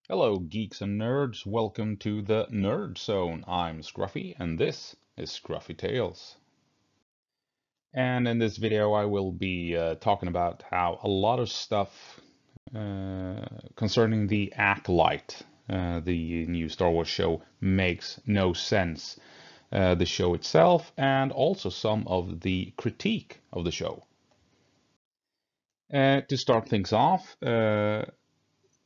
Hello, geeks and nerds. Welcome to the Nerd Zone. I'm Scruffy, and this is Scruffy Tales. And in this video, I will be talking about how a lot of stuff concerning the Acolyte, the new Star Wars show, makes no sense. The show itself, and also some of the critique of the show. To start things off,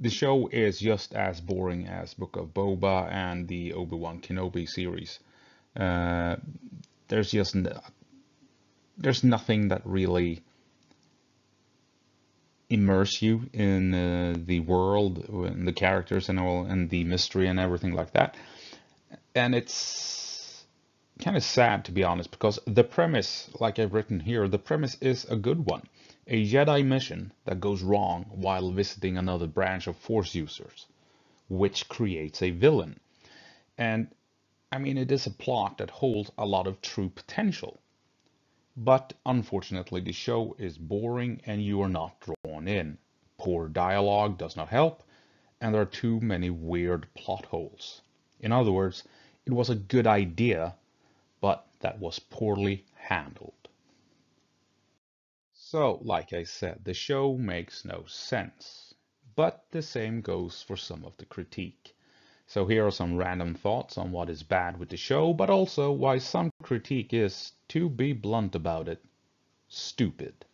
the show is just as boring as Book of Boba and the Obi-Wan Kenobi series. Uh, there's just there's nothing that really immerse you in the world, and the characters and all, and the mystery and everything like that. And it's kind of sad, to be honest, because the premise, like I've written here, the premise is a good one. A Jedi mission that goes wrong while visiting another branch of Force users, which creates a villain. And I mean, it is a plot that holds a lot of true potential. But unfortunately, the show is boring and you are not drawn in. Poor dialogue does not help, and there are too many weird plot holes. In other words, it was a good idea, but that was poorly handled. So, like I said, the show makes no sense. But the same goes for some of the critique. So here are some random thoughts on what is bad with the show, but also why some critique is, to be blunt about it, stupid.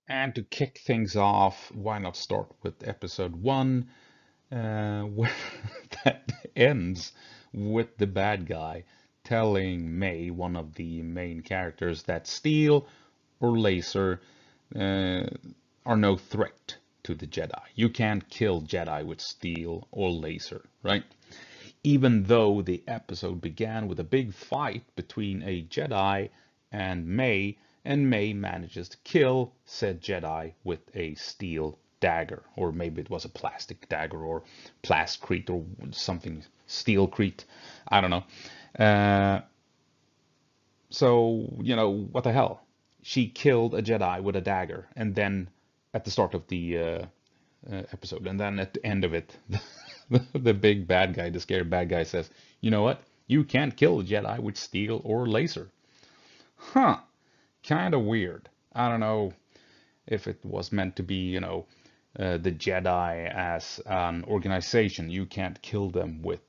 And to kick things off, why not start with episode 1, where that ends with the bad guy telling May, one of the main characters, that steel or laser uh, are no threat to the Jedi. You can't kill Jedi with steel or laser, right? Even though the episode began with a big fight between a Jedi and May manages to kill said Jedi with a steel dagger, or maybe it was a plastic dagger, or plascrete, or something, steelcrete, I don't know. Uh, so, what the hell? She killed a Jedi with a dagger, and then at the start of the episode, and then at the end of it, the big bad guy, the scared bad guy says, "You know what? You can't kill a Jedi with steel or laser." Huh? Kind of weird. I don't know if it was meant to be, the Jedi as an organization. You can't kill them with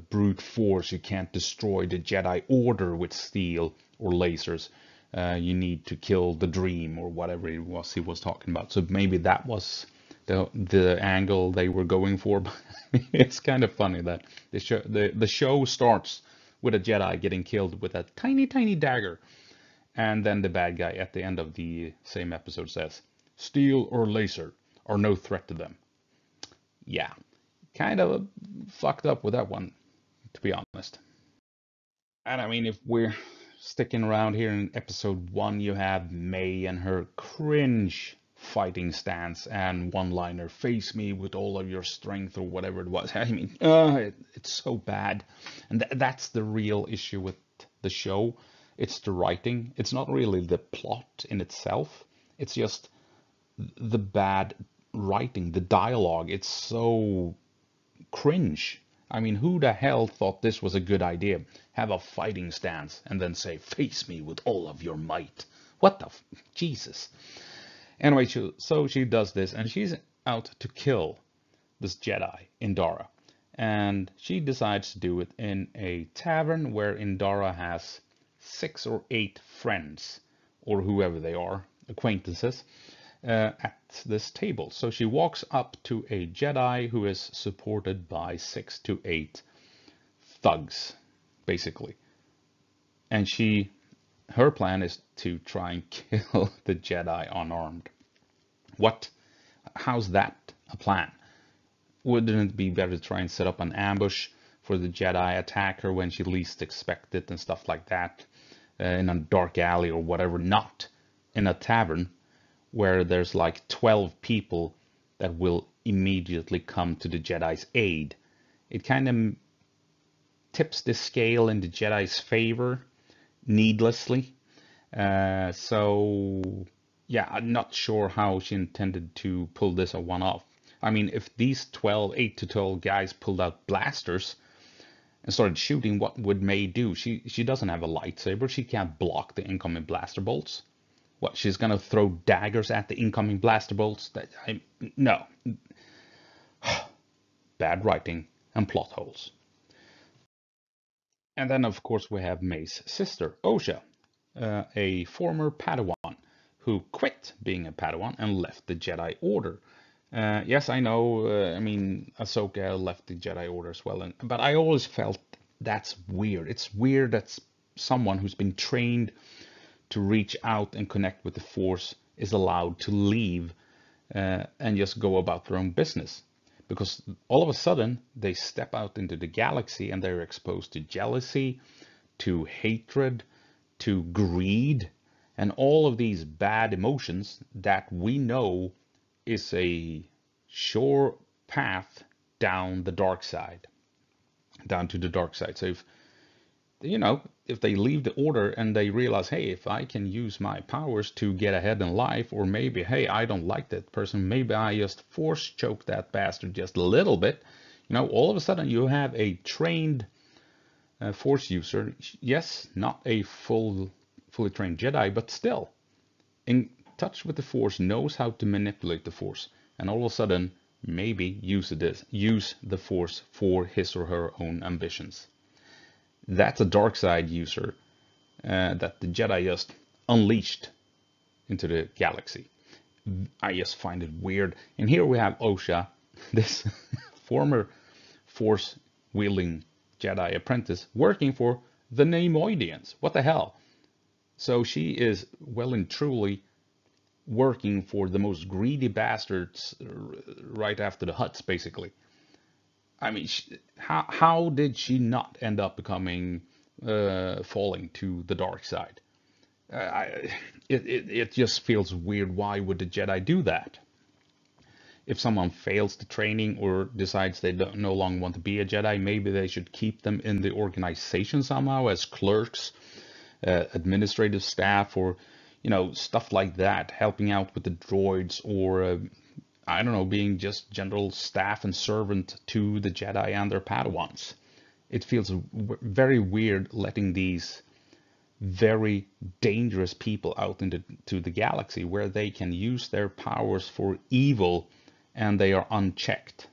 brute force. You can't destroy the Jedi Order with steel or lasers. You need to kill the dream or whatever it was he was talking about. So maybe that was the angle they were going for. It's kind of funny that the show starts with a Jedi getting killed with a tiny tiny dagger, and then the bad guy at the end of the same episode says, "Steel or laser are no threat to them." Yeah, kind of fucked up with that one, to be honest. And I mean, if we're sticking around here in episode 1, you have May and her cringe fighting stance and one-liner, "Face me with all of your strength," or whatever it was. I mean, it's so bad. And that's the real issue with the show. It's the writing. It's not really the plot in itself. It's just the bad writing, the dialogue. It's so cringe. I mean, who the hell thought this was a good idea? Have a fighting stance and then say, "Face me with all of your might." What the Jesus. Anyway, so she does this, and she's out to kill this Jedi, Indara. And she decides to do it in a tavern where Indara has 6 or 8 friends, or whoever they are, acquaintances, at this table. So she walks up to a Jedi who is supported by 6 to 8 thugs, basically. And her plan is to try and kill the Jedi unarmed. What? How's that a plan? Wouldn't it be better to try and set up an ambush for the Jedi, attack her when she least expects it and stuff like that, in a dark alley or whatever, not in a tavern where there's like 12 people that will immediately come to the Jedi's aid? It kind of tips the scale in the Jedi's favor needlessly. So yeah, I'm not sure how she intended to pull this one off. I mean, if these 8 to 12 guys pulled out blasters and started shooting, what would May do? She doesn't have a lightsaber. She can't block the incoming blaster bolts. What, she's gonna throw daggers at the incoming blaster bolts? No. Bad writing and plot holes. And then, of course, we have May's sister, Osha, a former Padawan who quit being a Padawan and left the Jedi Order. Yes, I know, I mean, Ahsoka left the Jedi Order as well, but I always felt that's weird. It's weird that someone who's been trained to reach out and connect with the Force is allowed to leave and just go about their own business. Because all of a sudden, they step out into the galaxy and they're exposed to jealousy, to hatred, to greed, and all of these bad emotions that we know is a sure path down the dark side, down to the dark side. So if they leave the order and they realize, hey, if I can use my powers to get ahead in life, or maybe, hey, I don't like that person, maybe I just force choke that bastard just a little bit, all of a sudden you have a trained force user. Yes, not a fully trained Jedi, but still in touch with the Force, knows how to manipulate the Force, and all of a sudden maybe use the Force for his or her own ambitions. That's a dark side user that the Jedi just unleashed into the galaxy. I just find it weird. And here we have Osha, this former Force-wielding Jedi apprentice, working for the Neimoidians. What the hell? So she is well and truly working for the most greedy bastards right after the Hutts, basically. I mean, how did she not end up becoming falling to the dark side? It just feels weird. Why would the Jedi do that? If someone fails the training or decides they no longer want to be a Jedi, maybe they should keep them in the organization somehow as clerks, administrative staff, or stuff like that, helping out with the droids, or I don't know, being just general staff and servant to the Jedi and their Padawans. It feels very weird letting these very dangerous people out into the galaxy where they can use their powers for evil and they are unchecked.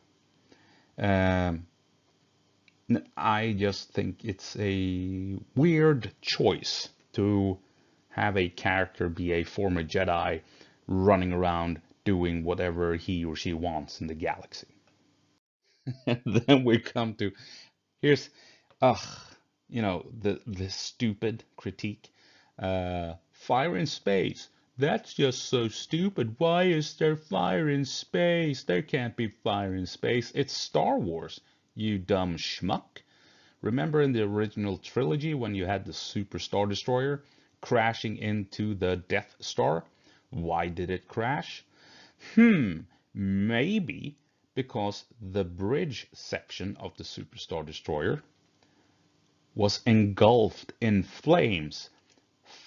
I just think it's a weird choice to have a character be a former Jedi running around doing whatever he or she wants in the galaxy. And then we come to here's the stupid critique. Fire in space. That's just so stupid. Why is there fire in space? There can't be fire in space. It's Star Wars, you dumb schmuck. Remember in the original trilogy when you had the Super Star Destroyer crashing into the Death Star? Why did it crash? Maybe because the bridge section of the Super Star Destroyer was engulfed in flames.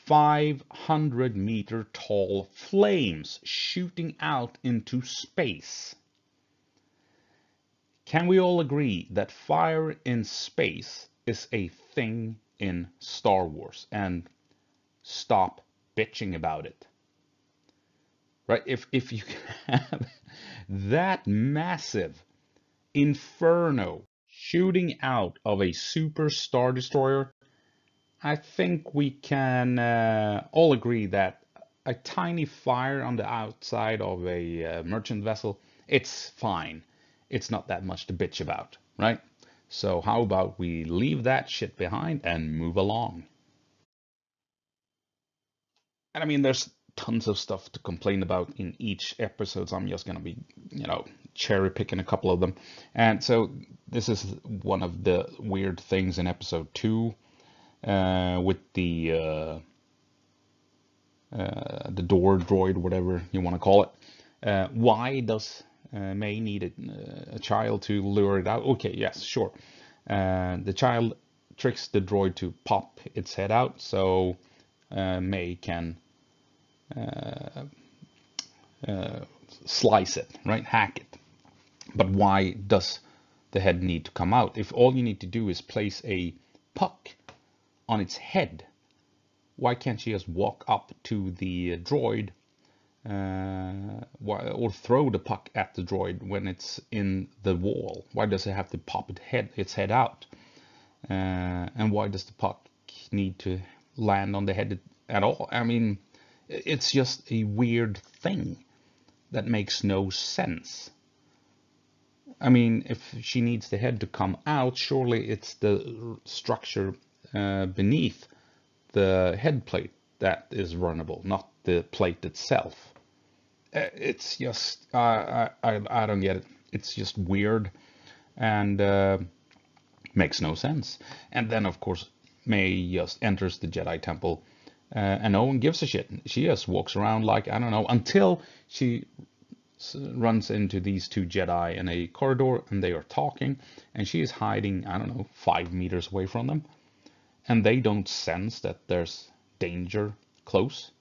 500-meter tall flames shooting out into space. Can we all agree that fire in space is a thing in Star Wars? And stop bitching about it. Right? If you can have that massive inferno shooting out of a Super Star Destroyer, I think we can all agree that a tiny fire on the outside of a merchant vessel, it's fine. It's not that much to bitch about, right? So how about we leave that shit behind and move along? And I mean, there's tons of stuff to complain about in each episode, so I'm just gonna be, cherry picking a couple of them. And so this is one of the weird things in episode 2 with the door droid, whatever you want to call it. Why does May need a child to lure it out? Okay, yes, sure. The child tricks the droid to pop its head out, so May can slice it, right? Hack it. But why does the head need to come out? If all you need to do is place a puck on its head, why can't she just walk up to the droid or throw the puck at the droid when it's in the wall? Why does it have to pop its head out? And why does the puck need to land on the head at all? I mean, it's just a weird thing that makes no sense. I mean, if she needs the head to come out, surely it's the structure beneath the head plate that is runnable, not the plate itself. It's just, I don't get it. It's just weird and makes no sense. And then, of course, May just enters the Jedi Temple and no one gives a shit. She just walks around like, I don't know, until she runs into these two Jedi in a corridor and they are talking and she is hiding, I don't know, 5 meters away from them. And they don't sense that there's danger close.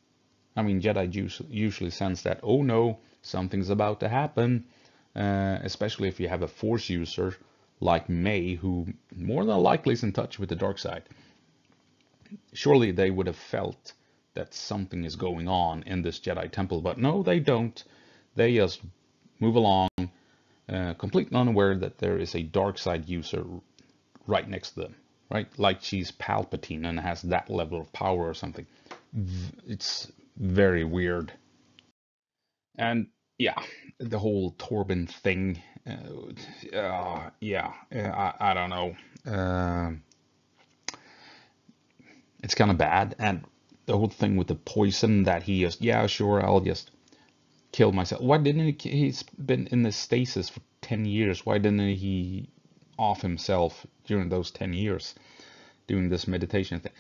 I mean, Jedi usually sense that, oh no, something's about to happen, especially if you have a Force user like May, who more than likely is in touch with the dark side. Surely they would have felt that something is going on in this Jedi temple, but no, they don't. They just move along, completely unaware that there is a dark side user right next to them, right? Like she's Palpatine and has that level of power or something. It's very weird. And yeah, the whole Torben thing, yeah, I don't know. It's kind of bad. And the whole thing with the poison that he just, yeah, sure, I'll just kill myself. Why didn't he's been in the stasis for 10 years? Why didn't he off himself during those 10 years doing this meditation thing?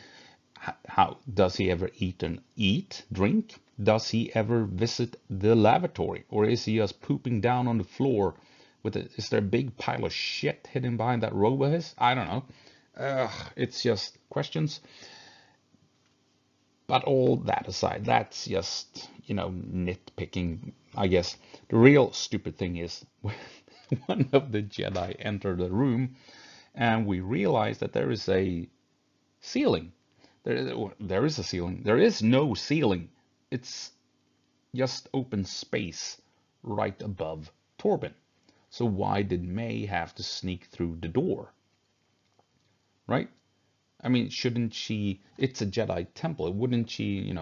How does he ever drink? Does he ever visit the lavatory? Or is he just pooping down on the floor is there a big pile of shit hidden behind that robe of his? I don't know. It's just questions. But all that aside, that's just, nitpicking, I guess. The real stupid thing is when one of the Jedi enter the room and we realize that there is a ceiling. There is a ceiling. There is no ceiling. It's just open space right above Torben. So why did May have to sneak through the door? Right? I mean, shouldn't she? It's a Jedi temple. Wouldn't she,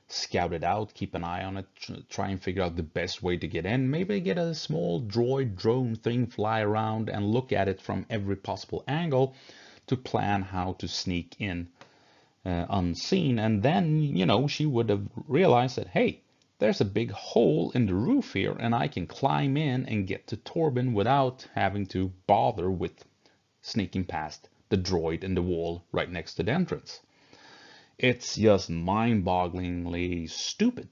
scout it out, keep an eye on it, try and figure out the best way to get in? Maybe get a small droid drone thing, fly around and look at it from every possible angle to plan how to sneak in unseen. And then, she would have realized that, hey, there's a big hole in the roof here and I can climb in and get to Torben without having to bother with sneaking past the droid in the wall right next to the entrance. It's just mind-bogglingly stupid.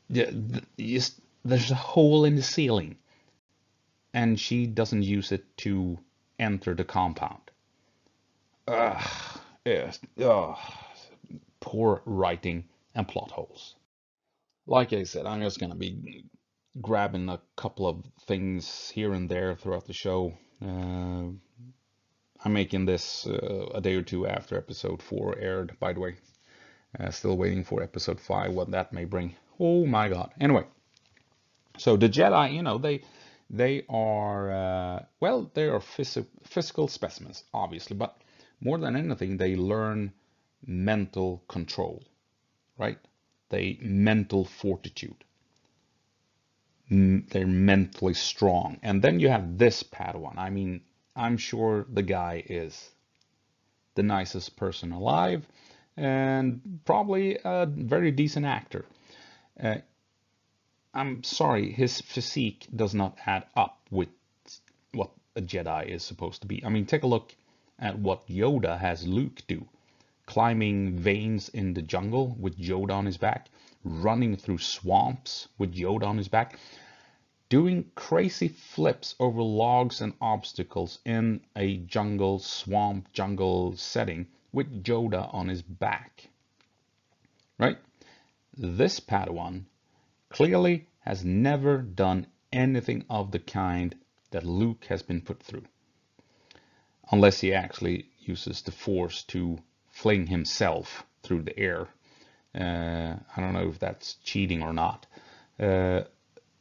There's a hole in the ceiling and she doesn't use it to enter the compound. Yes, poor writing and plot holes. Like I said, I'm just gonna be grabbing a couple of things here and there throughout the show. I'm making this a day or two after episode 4 aired, by the way. Still waiting for episode 5, what that may bring. Oh my god. Anyway, so the Jedi, they are, they are physical specimens, obviously, but more than anything, they learn mental control, right? Mental fortitude. They're mentally strong. And then you have this Padawan. I mean, I'm sure the guy is the nicest person alive and probably a very decent actor. I'm sorry, his physique does not add up with what a Jedi is supposed to be. I mean, take a look at what Yoda has Luke do. Climbing veins in the jungle with Yoda on his back, running through swamps with Yoda on his back, doing crazy flips over logs and obstacles in a jungle setting with Yoda on his back. Right? This Padawan clearly has never done anything of the kind that Luke has been put through, unless he actually uses the Force to fling himself through the air. I don't know if that's cheating or not. But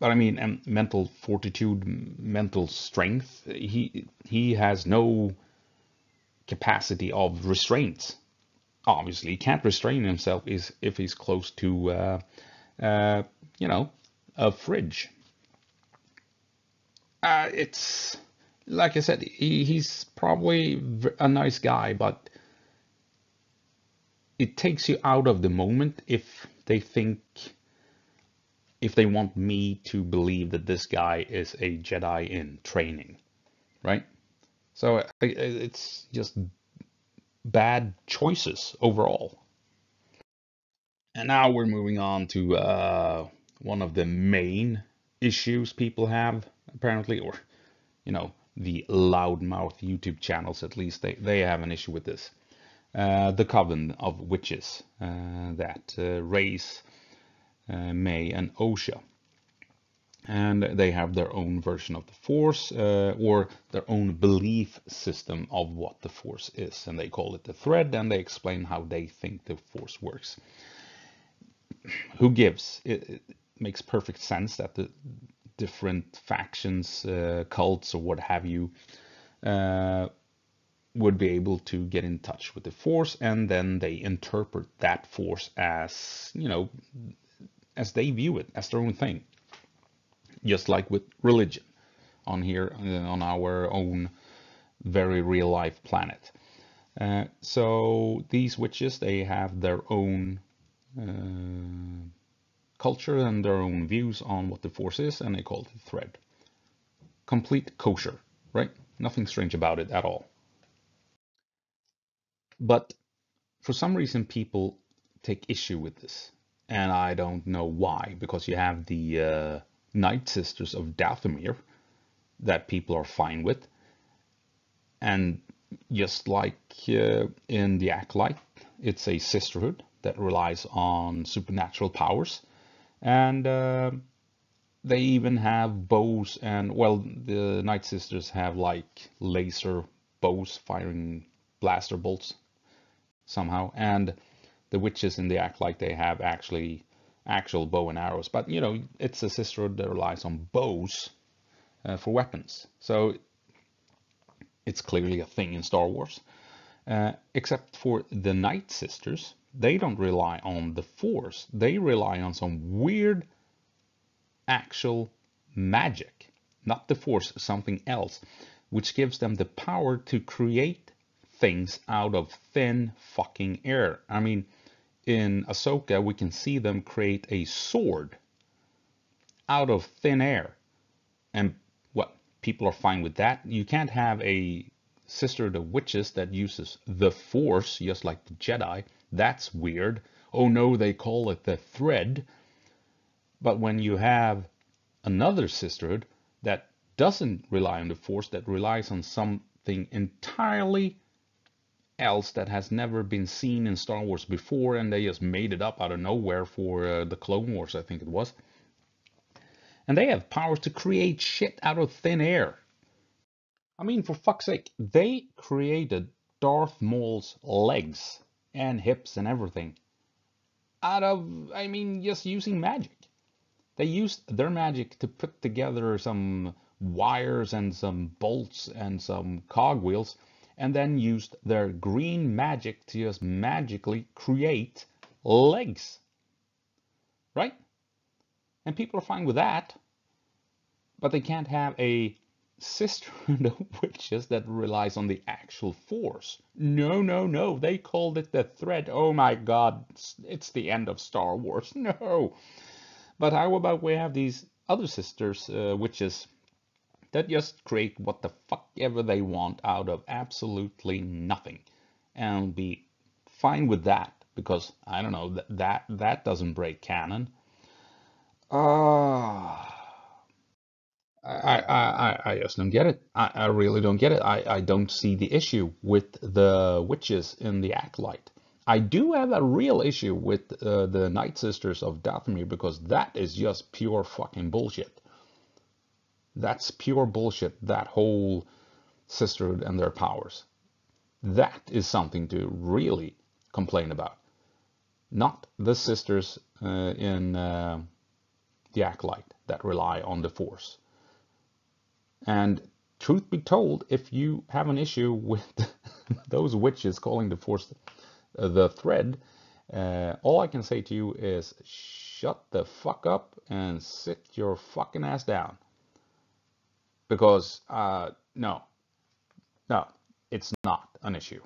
I mean, mental fortitude, mental strength, he has no capacity of restraint. Obviously, he can't restrain himself if he's close to, you know, a fridge. It's like I said, he's probably a nice guy, but it takes you out of the moment if they want me to believe that this guy is a Jedi in training, right? So it's just bad choices overall. And now we're moving on to one of the main issues people have, apparently, or, the loudmouth YouTube channels, at least, they have an issue with this. The Coven of Witches that raise May and Osha. And they have their own version of the Force, or their own belief system of what the Force is. And they call it the Thread, and they explain how they think the Force works. Who gives? It makes perfect sense that the different factions, cults, or what have you, would be able to get in touch with the Force, and then they interpret that Force as, as they view it, as their own thing. Just like with religion on here, on our own very real life planet. So these witches, they have their own culture and their own views on what the Force is, and they call it the Thread. Complete kosher, right? Nothing strange about it at all. But for some reason, people take issue with this, and I don't know why. Because you have the Night Sisters of Dathomir that people are fine with, and just like in the Acolyte, it's a sisterhood that relies on supernatural powers, and they even have bows, and well, the Night Sisters have like laser bows firing blaster bolts somehow, and the witches in the Acolyte, they have actual bow and arrows, but it's a sisterhood that relies on bows for weapons, so it's clearly a thing in Star Wars. Except for the Night Sisters, they don't rely on the Force. They rely on some weird actual magic. Not the Force, something else, which gives them the power to create things out of thin fucking air. I mean, in Ahsoka, we can see them create a sword out of thin air. And what? People are fine with that. You can't have a Sisterhood of Witches that uses the Force, just like the Jedi. That's weird. Oh no, they call it the Thread. But when you have another sisterhood that doesn't rely on the Force, that relies on something entirely else that has never been seen in Star Wars before, and they just made it up out of nowhere for the Clone Wars, I think it was. And they have powers to create shit out of thin air. I mean, for fuck's sake, they created Darth Maul's legs and hips and everything out of, I mean, just using magic. They used their magic to put together some wires and some bolts and some cogwheels, and then used their green magic to just magically create legs. Right? And people are fine with that. But they can't have a sisterhood of witches that relies on the actual Force. No, no, no. They called it the Thread. Oh my God. It's the end of Star Wars. No. But how about we have these other sisters, witches, that just create what the fuck ever they want out of absolutely nothing, and be fine with that, because I don't know, that doesn't break canon. I just don't get it. I really don't get it. I don't see the issue with the witches in the Acolyte. I do have a real issue with the Night Sisters of Dathomir, because that is just pure fucking bullshit. That's pure bullshit, that whole sisterhood and their powers. That is something to really complain about. Not the sisters in the Acolyte that rely on the Force. And truth be told, if you have an issue with those witches calling the Force the thread, all I can say to you is shut the fuck up and sit your fucking ass down. Because, no, it's not an issue.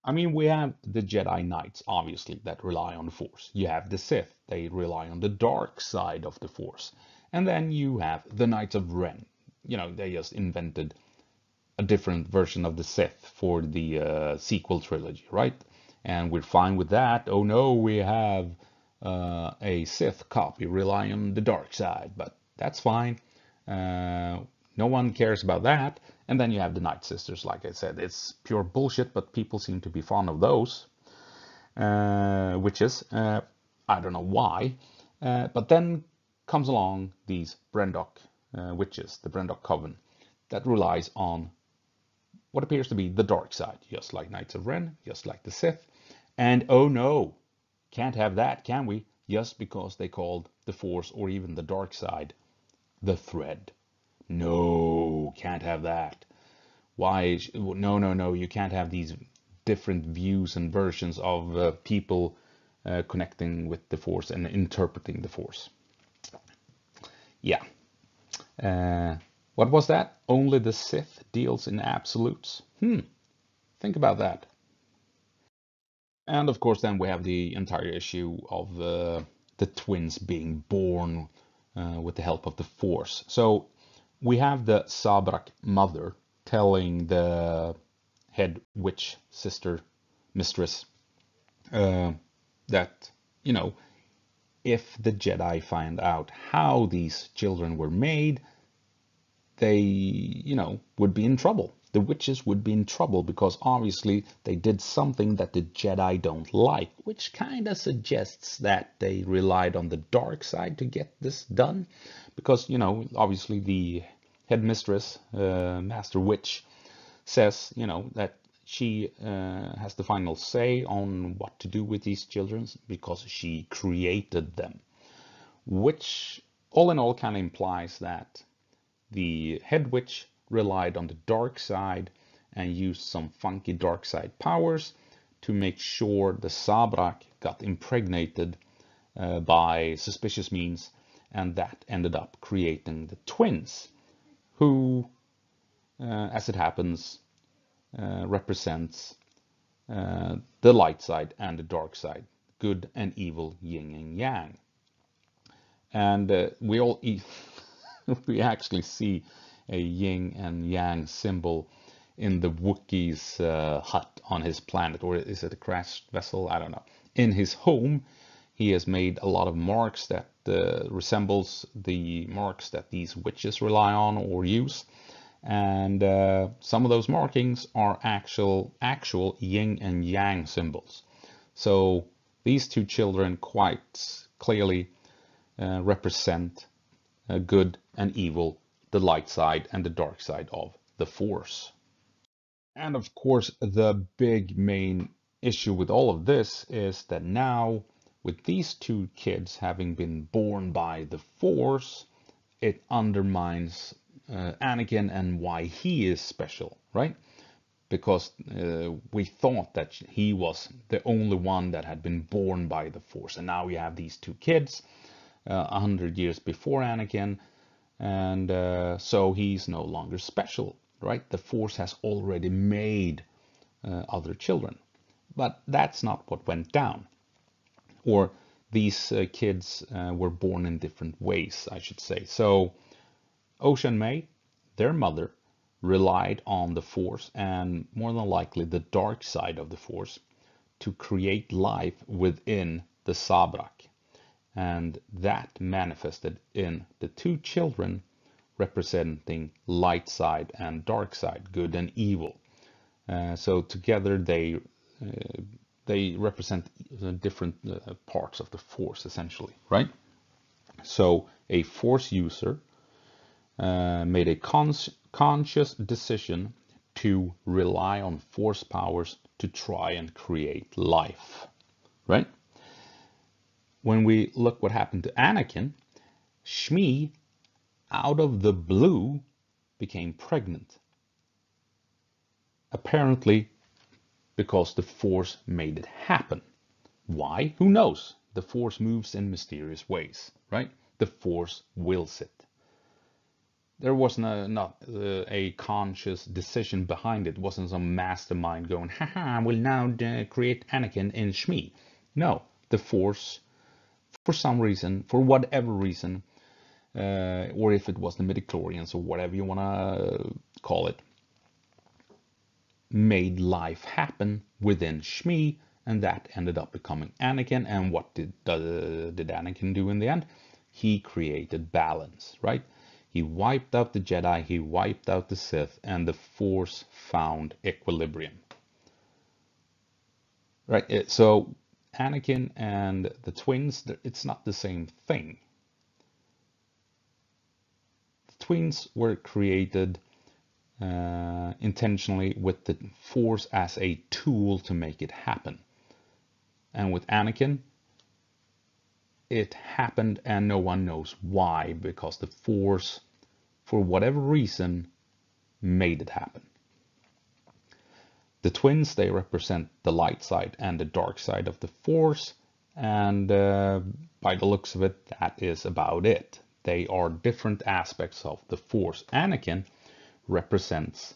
I mean, we have the Jedi Knights, obviously, that rely on the Force. You have the Sith, they rely on the dark side of the Force. And then you have the Knights of Ren. You know, they just invented a different version of the Sith for the sequel trilogy, right? And we're fine with that. Oh no, we have a Sith copy relying on the dark side, but that's fine. No one cares about that. And then you have the Night Sisters, like I said. It's pure bullshit, but people seem to be fond of those witches. I don't know why. But then comes along these Brendok witches, the Brendok Coven, that relies on what appears to be the dark side, just like Knights of Ren, just like the Sith. And oh no, can't have that, can we? Just because they called the Force or even the dark side the thread. No, can't have that. Why? No, you can't have these different views and versions of people connecting with the Force and interpreting the Force. Yeah. What was that? Only the Sith deals in absolutes? Think about that. And of course, then we have the entire issue of the twins being born with the help of the Force. So we have the Sabrak mother telling the head witch sister mistress that, you know, if the Jedi find out how these children were made, they, you know, would be in trouble. The witches would be in trouble because obviously they did something that the Jedi don't like, which kind of suggests that they relied on the dark side to get this done. Because, you know, obviously the headmistress, Master Witch, says, you know, that she has the final say on what to do with these children because she created them. Which, all in all, kind of implies that the head witch relied on the dark side and used some funky dark side powers to make sure the Sabrak got impregnated by suspicious means, and that ended up creating the twins, who, as it happens, represents the light side and the dark side, good and evil, yin and yang. And we actually see a yin and yang symbol in the Wookiee's hut on his planet, or is it a crashed vessel? I don't know. In his home, he has made a lot of marks that resembles the marks that these witches rely on or use. And some of those markings are actual yin and yang symbols. So these two children quite clearly represent good and evil, the light side and the dark side of the Force. And of course, the big main issue with all of this is that now, with these two kids having been born by the Force, it undermines Anakin and why he is special, right? Because we thought that he was the only one that had been born by the Force, and now we have these two kids 100 years before Anakin, and so he's no longer special, right? The Force has already made other children, but that's not what went down. Or these kids were born in different ways, I should say. So Ocean May, their mother, relied on the Force and more than likely the dark side of the Force to create life within the Sabrak. And that manifested in the two children representing light side and dark side, good and evil. So together they represent different parts of the Force, essentially, right? So a Force user made a conscious decision to rely on force powers to try and create life, right? When we look what happened to Anakin, Shmi, out of the blue, became pregnant. Apparently because the force made it happen. Why? Who knows? The force moves in mysterious ways, right? The force wills it. There wasn't not a conscious decision behind it. It wasn't some mastermind going, haha, we'll now create Anakin in Shmi. No, the force, for some reason, for whatever reason, or if it was the midichlorians or whatever you want to call it, made life happen within Shmi, and that ended up becoming Anakin. And what did Anakin do in the end? He created balance, right? He wiped out the Jedi, he wiped out the Sith, and the Force found equilibrium. Right? So Anakin and the twins, it's not the same thing. The twins were created intentionally with the Force as a tool to make it happen. And with Anakin, it happened and no one knows why, because the Force, for whatever reason, made it happen. The twins, they represent the light side and the dark side of the Force, and by the looks of it, that is about it. They are different aspects of the Force. Anakin represents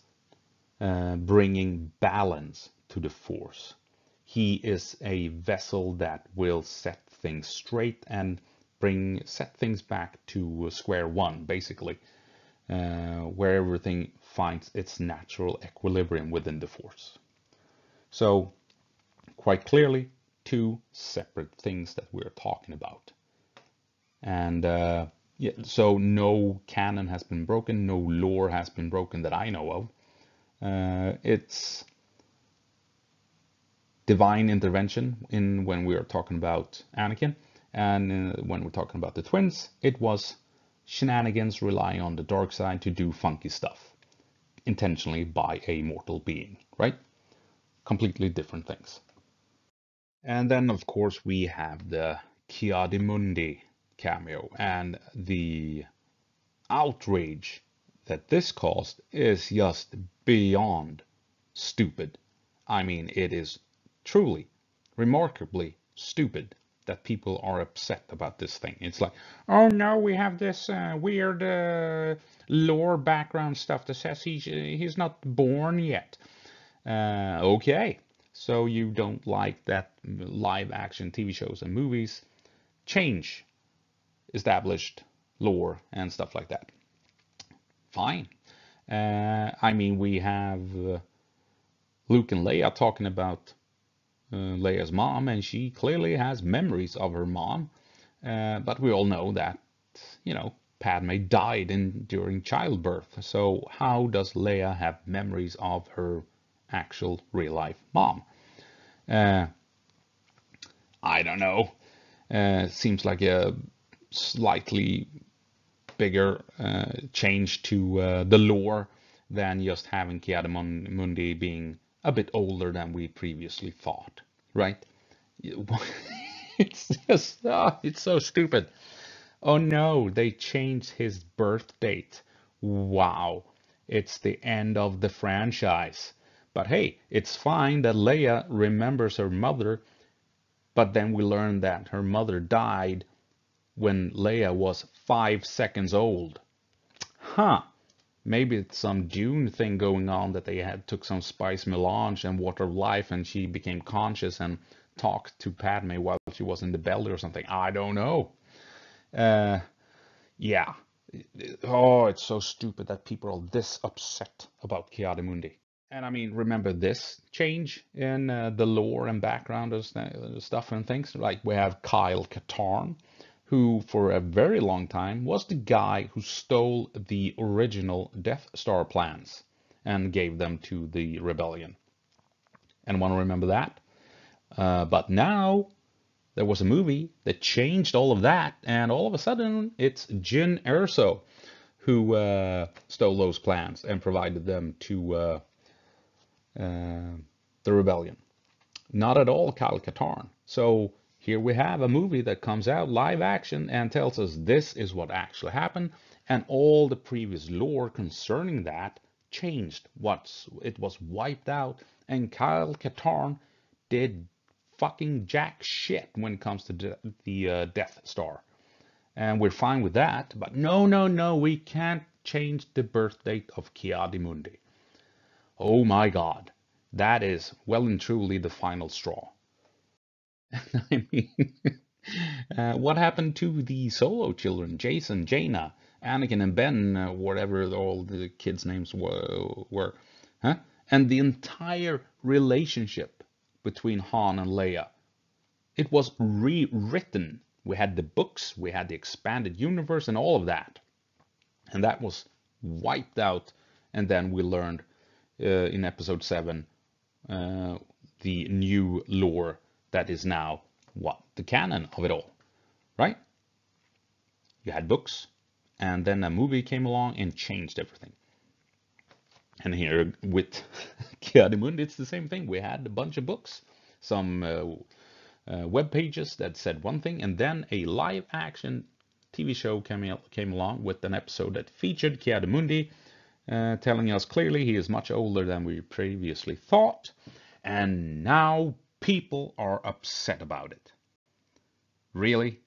bringing balance to the Force. He is a vessel that will set things straight and set things back to square one, basically, where everything finds its natural equilibrium within the Force. So, quite clearly, two separate things that we're talking about. And yeah, so no canon has been broken, no lore has been broken that I know of. It's divine intervention when we are talking about Anakin, and when we're talking about the twins, it was shenanigans relying on the dark side to do funky stuff, intentionally by a mortal being, right? Completely different things. And then, of course, we have the Ki-Adi-Mundi cameo, and the outrage that this caused is just beyond stupid. I mean, it is truly, remarkably stupid that people are upset about this thing. It's like, oh no, we have this weird lore background stuff that says he's not born yet. Okay, so you don't like that live action TV shows and movies change established lore and stuff like that. Fine. I mean, we have Luke and Leia talking about Leia's mom, and she clearly has memories of her mom. But we all know that, you know, Padme died during childbirth. So how does Leia have memories of her actual real life mom? I don't know. Seems like a slightly bigger change to the lore than just having Ki-Adi-Mundi being a bit older than we previously thought, right? It's just, it's so stupid. Oh no, they changed his birth date. Wow, it's the end of the franchise. But hey, it's fine that Leia remembers her mother, but then we learn that her mother died when Leia was 5 seconds old. Huh. Maybe it's some Dune thing going on, that they took some spice melange and water of life and she became conscious and talked to Padme while she was in the belly or something. I don't know. Yeah. Oh, it's so stupid that people are this upset about Ki-Adi-Mundi. And I mean, remember this change in the lore and background of stuff and things? Like we have Kyle Katarn, who for a very long time was the guy who stole the original Death Star plans and gave them to the rebellion. Anyone remember that? But now there was a movie that changed all of that, and all of a sudden it's Jyn Erso, who stole those plans and provided them to the rebellion. Not at all Kyle Katarn. So here we have a movie that comes out live action and tells us this is what actually happened, and all the previous lore concerning that changed. It was wiped out, and Kyle Katarn did fucking jack shit when it comes to the Death Star. And we're fine with that, but no, we can't change the birth date of Ki-Adi-Mundi. Oh my God, that is well and truly the final straw. I mean, what happened to the Solo children, Jason, Jaina, Anakin, and Ben, whatever all the kids' names were, huh? And the entire relationship between Han and Leia. It was rewritten. We had the books, we had the expanded universe, and all of that. And that was wiped out. And then we learned in episode 7 the new lore that is now what? The canon of it all, right? You had books, and then a movie came along and changed everything. And here with Ki-Adi-Mundi, it's the same thing. We had a bunch of books, some web pages that said one thing, and then a live action TV show came along with an episode that featured Ki-Adi-Mundi, telling us clearly he is much older than we previously thought, and now people are upset about it. Really?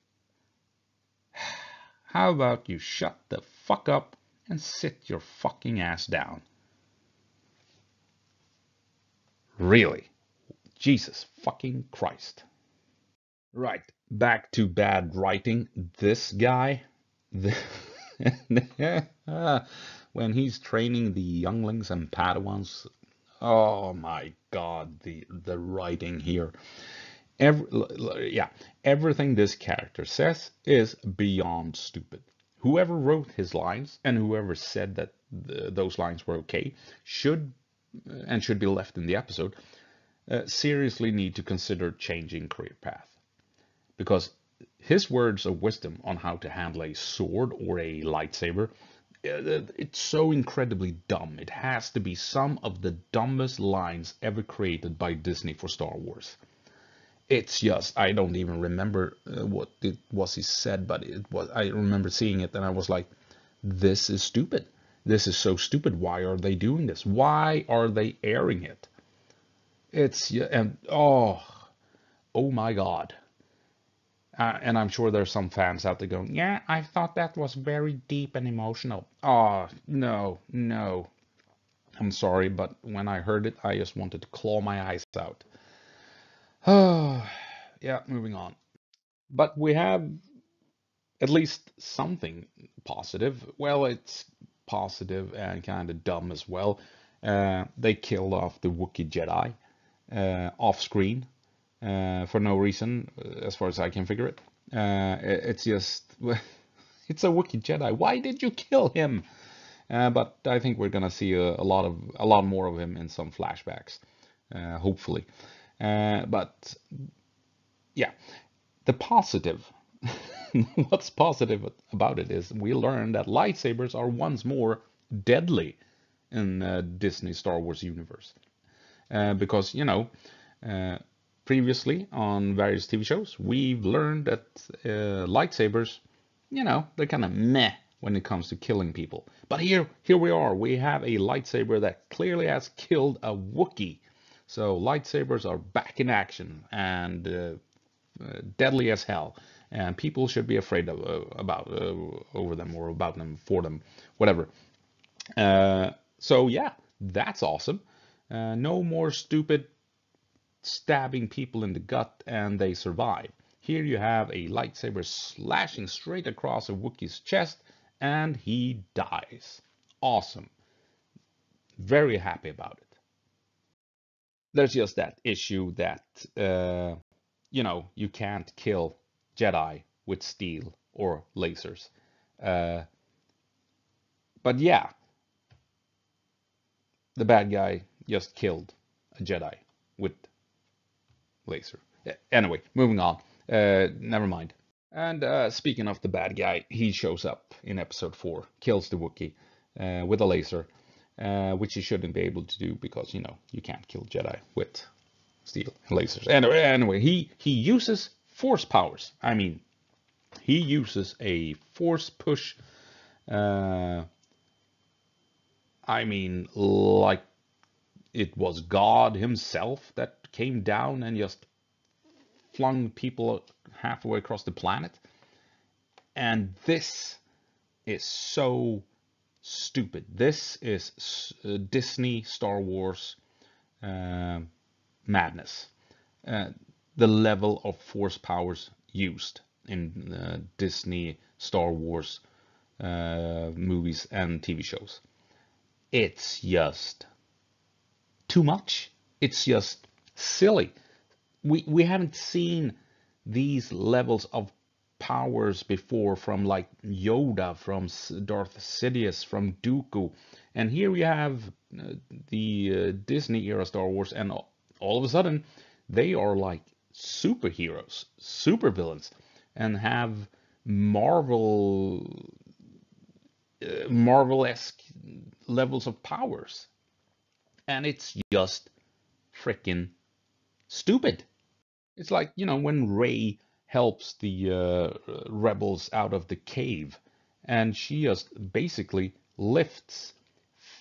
How about you shut the fuck up and sit your fucking ass down? Really? Jesus fucking Christ. Right, back to bad writing. This guy, when he's training the younglings and Padawans, oh my God, the writing here. Everything this character says is beyond stupid. Whoever wrote his lines and whoever said that those lines were okay should be left in the episode seriously need to consider changing career path. Because his words of wisdom on how to handle a sword or a lightsaber, it's so incredibly dumb. It has to be some of the dumbest lines ever created by Disney for Star Wars. It's just, I don't even remember what it was he said, but I remember seeing it and I was like, this is stupid. This is so stupid. Why are they doing this? Why are they airing it? Oh my God. And I'm sure there's some fans out there going, yeah, I thought that was very deep and emotional. Oh, no. I'm sorry, but when I heard it, I just wanted to claw my eyes out. Oh, yeah, moving on. But we have at least something positive. Well, it's positive and kind of dumb as well. They killed off the Wookiee Jedi off screen. For no reason, as far as I can figure it. It's just, it's a Wookiee Jedi. Why did you kill him? But I think we're gonna see a lot more of him in some flashbacks, hopefully. But yeah, the positive. What's positive about it is we learned that lightsabers are once more deadly in Disney Star Wars universe, because previously on various TV shows, we've learned that lightsabers, they're kind of meh when it comes to killing people. But here we are. We have a lightsaber that clearly has killed a Wookiee. So lightsabers are back in action and deadly as hell. And people should be afraid over them or about them, for them, whatever. So yeah, that's awesome. No more stupid stabbing people in the gut and they survive. Here you have a lightsaber slashing straight across a Wookiee's chest and he dies. Awesome. Very happy about it. There's just that issue that, you can't kill Jedi with steel or lasers. Uh, but yeah, the bad guy just killed a Jedi with laser. Anyway, moving on. Never mind. And speaking of the bad guy, he shows up in episode 4, kills the Wookiee with a laser, which he shouldn't be able to do because, you can't kill Jedi with steel lasers. Anyway, he uses force powers. I mean, he uses a force push. Uh, I mean, like it was God himself that came down and just flung people halfway across the planet. And this is so stupid. This is Disney Star Wars uh, madness. Uh, the level of force powers used in Disney Star Wars movies and TV shows. It's just too much. It's just silly. We haven't seen these levels of powers before from like Yoda, from Darth Sidious, from Dooku, and here we have the Disney era Star Wars, and all of a sudden they are like superheroes, supervillains, and have Marvel-esque levels of powers, and it's just freaking stupid. It's like, when Rey helps the rebels out of the cave, and she just basically lifts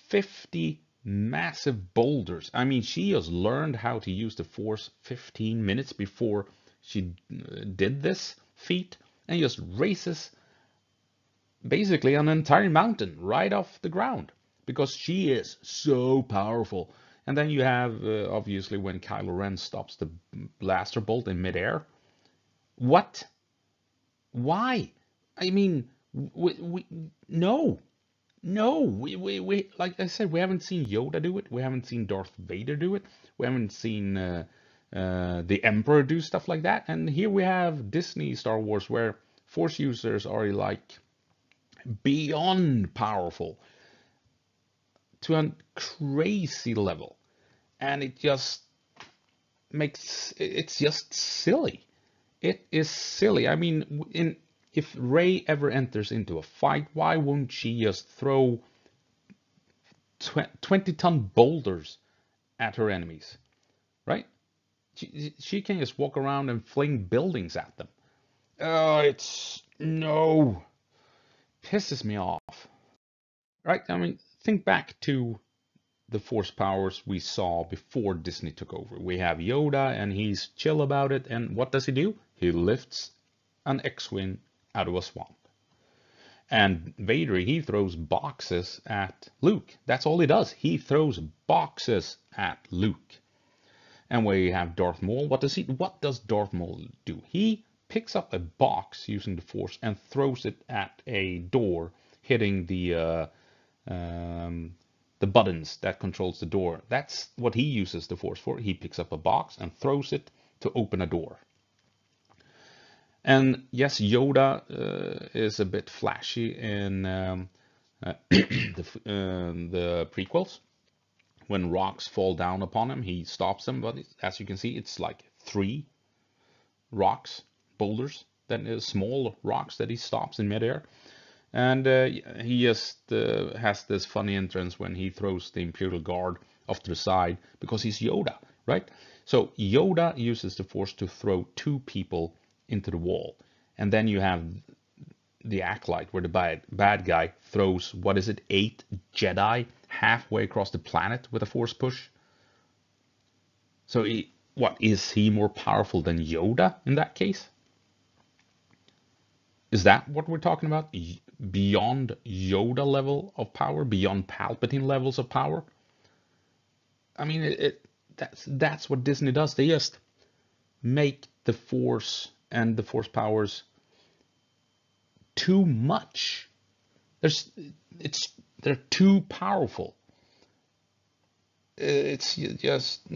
50 massive boulders. I mean, she just learned how to use the Force 15 minutes before she did this feat, and just races basically an entire mountain right off the ground because she is so powerful. And then you have, obviously, when Kylo Ren stops the blaster bolt in midair. What? Why? I mean, no, no. Like I said, we haven't seen Yoda do it. We haven't seen Darth Vader do it. We haven't seen the Emperor do stuff like that. And here we have Disney Star Wars, where Force users are like beyond powerful to a crazy level, and it just it's just silly. It is silly. I mean, if Rey ever enters into a fight, why won't she just throw 20-ton boulders at her enemies, right? She can just walk around and fling buildings at them. Oh, it's no, pisses me off, right? I mean, think back to the force powers we saw before Disney took over. We have Yoda, and he's chill about it. And what does he do? He lifts an X-wing out of a swamp. And Vader, he throws boxes at Luke. That's all he does. He throws boxes at Luke. And we have Darth Maul. What does Darth Maul do? He picks up a box using the Force and throws it at a door, hitting the buttons that controls the door. That's what he uses the Force for. He picks up a box and throws it to open a door. And yes, Yoda is a bit flashy in the prequels. When rocks fall down upon him, he stops them. But as you can see, it's like 3 rocks, boulders, then small rocks that he stops in midair. And he just has this funny entrance when he throws the Imperial Guard off to the side because he's Yoda, right? So Yoda uses the Force to throw 2 people into the wall. And then you have the Acolyte, where the bad guy throws, 8 Jedi halfway across the planet with a Force push? So is he more powerful than Yoda in that case? Is that what we're talking about? Beyond Yoda level of power, beyond Palpatine levels of power? I mean, that's what Disney does. They just make the Force and the Force powers too much. They're too powerful. It's just,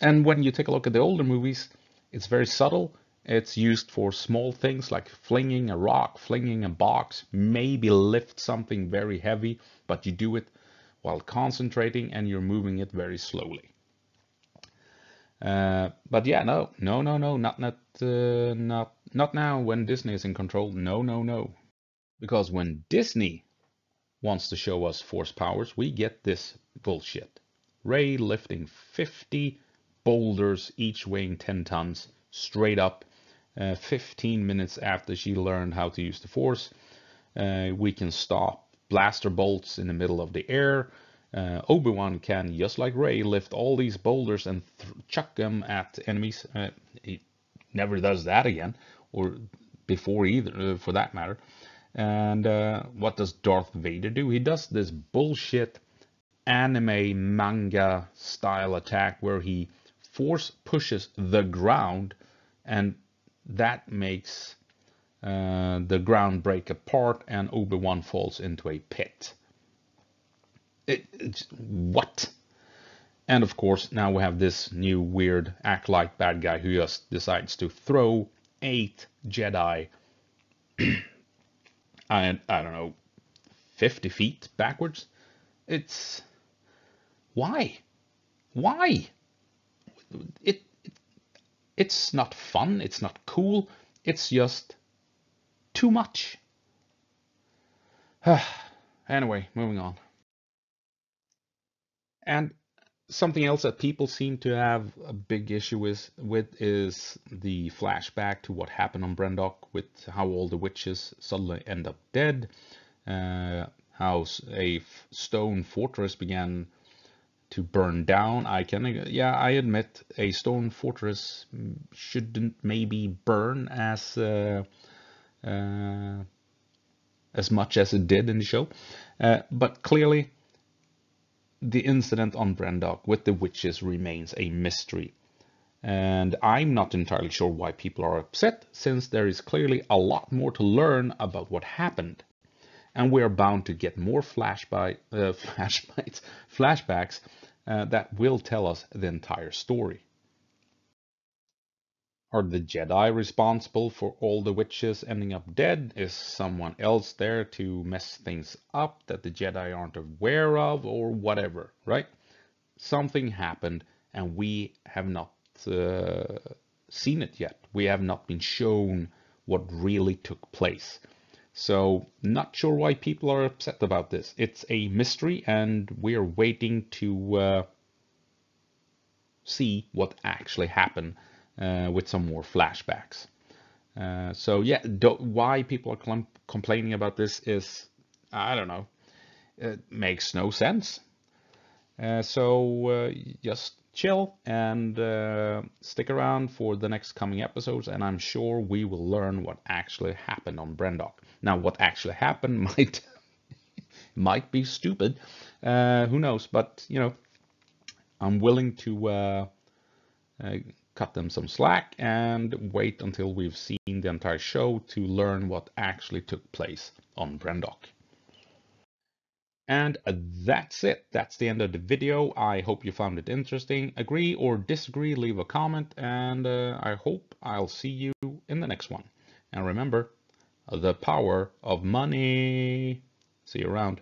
and when you take a look at the older movies, it's very subtle. It's used for small things like flinging a rock, flinging a box, maybe lift something very heavy, but you do it while concentrating and you're moving it very slowly. But yeah, no, not now when Disney is in control. No. Because when Disney wants to show us force powers, we get this bullshit. Rey lifting 50 boulders, each weighing 10 tons, straight up, 15 minutes after she learned how to use the force. We can stop blaster bolts in the middle of the air. Obi-Wan can, just like Rey, lift all these boulders and chuck them at enemies. He never does that again, or before either, for that matter. And what does Darth Vader do? He does this bullshit anime manga style attack where he force pushes the ground, and that makes the ground break apart, and Obi-Wan falls into a pit. What? And of course, now we have this new weird Acolyte bad guy who just decides to throw 8 Jedi, I don't know, 50 feet backwards. It's why? Why? It it's not fun. It's not cool. It's just too much. Anyway, moving on. And something else that people seem to have a big issue with is the flashback to what happened on Brendok, with how all the witches suddenly end up dead, how a stone fortress began to burn down. I admit a stone fortress shouldn't maybe burn as much as it did in the show, but clearly the incident on Brendok with the witches remains a mystery. And I'm not entirely sure why people are upset, since there is clearly a lot more to learn about what happened. And we are bound to get more flashbacks that will tell us the entire story. Are the Jedi responsible for all the witches ending up dead? Is someone else there to mess things up that the Jedi aren't aware of, or whatever, right? Something happened and we have not seen it yet. We have not been shown what really took place. So, not sure why people are upset about this. It's a mystery, and we're waiting to see what actually happened with some more flashbacks. So yeah, why people are complaining about this is, I don't know, it makes no sense. So just chill and stick around for the next coming episodes, and I'm sure we will learn what actually happened on Brendok. Now, what actually happened might be stupid, who knows? But you know, I'm willing to cut them some slack and wait until we've seen the entire show to learn what actually took place on Brendok. And that's it. That's the end of the video. I hope you found it interesting. Agree or disagree, leave a comment, and I hope I'll see you in the next one. And remember, the power of money. See you around.